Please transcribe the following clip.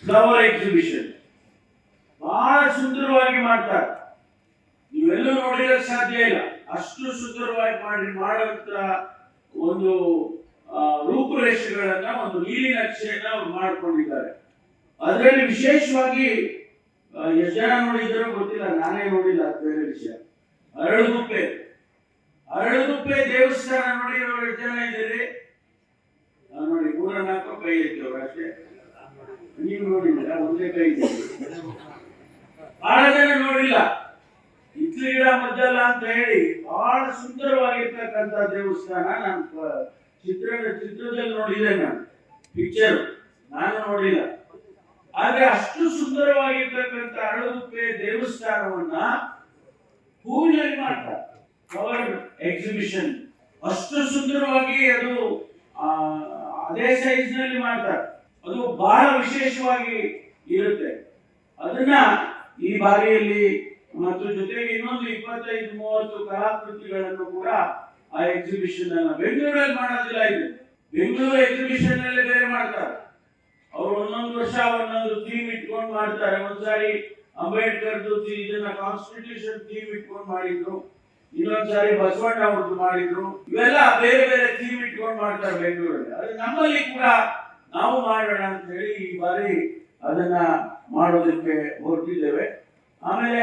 Flower exhibition ಬಹಳ ಸುಂದರವಾಗಿ ಮಾಡ್ತಾರೆ. ನೀವೆಲ್ಲೂ ನೋಡಿರಕ್ಕೆ ಸಾಧ್ಯ ಇಲ್ಲ, ಅಷ್ಟು ಸುಂದರವಾಗಿ ಮಾಡುವಂತ ಒಂದು ರೂಪುರೇಷೆಗಳನ್ನ, ಒಂದು ನೀಲಿ ನಕ್ಷೆಯನ್ನ ಅವ್ರು ಮಾಡ್ಕೊಂಡಿದ್ದಾರೆ. ಅದರಲ್ಲಿ ವಿಶೇಷವಾಗಿ ಎಷ್ಟು ಜನ ನೋಡಿದ್ರು ಗೊತ್ತಿಲ್ಲ, ನಾನೇ ನೋಡಿಲ್ಲ, ಅದು ಬೇರೆ ವಿಷಯ. ಅರಳುಗುಪ್ಪೆ ದೇವಸ್ಥಾನ ನೋಡಿರೋರು ಎಷ್ಟು ಜನ ಇದ್ದೀರಿ? ನೋಡಿ, 3-4 ಕೈ ಇರ್ತೇವ್ರು ಅಷ್ಟೇ. ನೀವು ನೋಡಿಲ್ಲ, ಒಂದೇ ಕೈ ಇದ್ದೀರಿ. ಬಹಳ ಜನ ನೋಡಿಲ್ಲ. ಇತ್ಲಿ ಗಿಡ ಮದ್ದಲ್ಲ ಅಂತ ಹೇಳಿ ಬಹಳ ಸುಂದರವಾಗಿರ್ತಕ್ಕಂಥ ದೇವಸ್ಥಾನ. ನಾನು ಚಿತ್ರದಲ್ಲಿ ನೋಡಿದೆ, ನಾನು ಪಿಕ್ಚರ್ ನಾನು ನೋಡಿಲ್ಲ. ಆದ್ರೆ ಅಷ್ಟು ಸುಂದರವಾಗಿರ್ತಕ್ಕಂಥ ಅರಳುಗುಪ್ಪೆ ದೇವಸ್ಥಾನವನ್ನ ಹೂವಿನಲ್ಲಿ ಮಾಡ್ತಾರೆ. ಫ್ಲವರ್ ಎಕ್ಸಿಬಿಷನ್ ಅಷ್ಟು ಸುಂದರವಾಗಿ, ಅದು ಅದೇ ಸೈಜ್ ನಲ್ಲಿ ಮಾಡ್ತಾರೆ. ಅದು ಬಹಳ ವಿಶೇಷವಾಗಿ ಇರುತ್ತೆ. ಅದನ್ನ ಈ ಬಾರಿಯಲ್ಲಿ ಮತ್ತು ಜೊತೆಗೆ ಇನ್ನೊಂದು 25-30 ಕಲಾಕೃತಿಗಳನ್ನು ಕೂಡ ಆ ಎಕ್ಸಿಬಿಷನ್ ಅನ್ನ ಬೆಂಗಳೂರಲ್ಲಿ ಮಾಡೋದಿಲ್ಲ. ಇದು ಬೆಂಗಳೂರು ಎಕ್ಸಿಬಿಷನ್ ಅಲ್ಲಿ ಬೇರೆ ಮಾಡ್ತಾರೆ. ಅವರು ಒಂದೊಂದು ವರ್ಷ ಒಂದೊಂದು ಥೀಮ್ ಇಟ್ಕೊಂಡು ಮಾಡ್ತಾರೆ. ಒಂದ್ಸಾರಿ ಅಂಬೇಡ್ಕರ್ದು ಇದನ್ನ ಕಾನ್ಸ್ಟಿಟ್ಯೂಷನ್ ಥೀಮ್ ಇಟ್ಕೊಂಡು ಮಾಡಿದ್ರು, ಇನ್ನೊಂದ್ಸಾರಿ ಬಸವಣ್ಣ ಅವ್ರದ್ದು ಮಾಡಿದ್ರು. ಇವೆಲ್ಲ ಬೇರೆ ಬೇರೆ ಥೀಮ್ ಇಟ್ಕೊಂಡು ಮಾಡ್ತಾರೆ ಬೆಂಗಳೂರಲ್ಲಿ. ಅದು ನಮ್ಮಲ್ಲಿ ಕೂಡ ನಾವು ಮಾಡೋಣ ಅಂತ ಹೇಳಿ ಈ ಬಾರಿ ಅದನ್ನ ಮಾಡೋದಕ್ಕೆ ಹೊರಟಿದ್ದೇವೆ. ಆಮೇಲೆ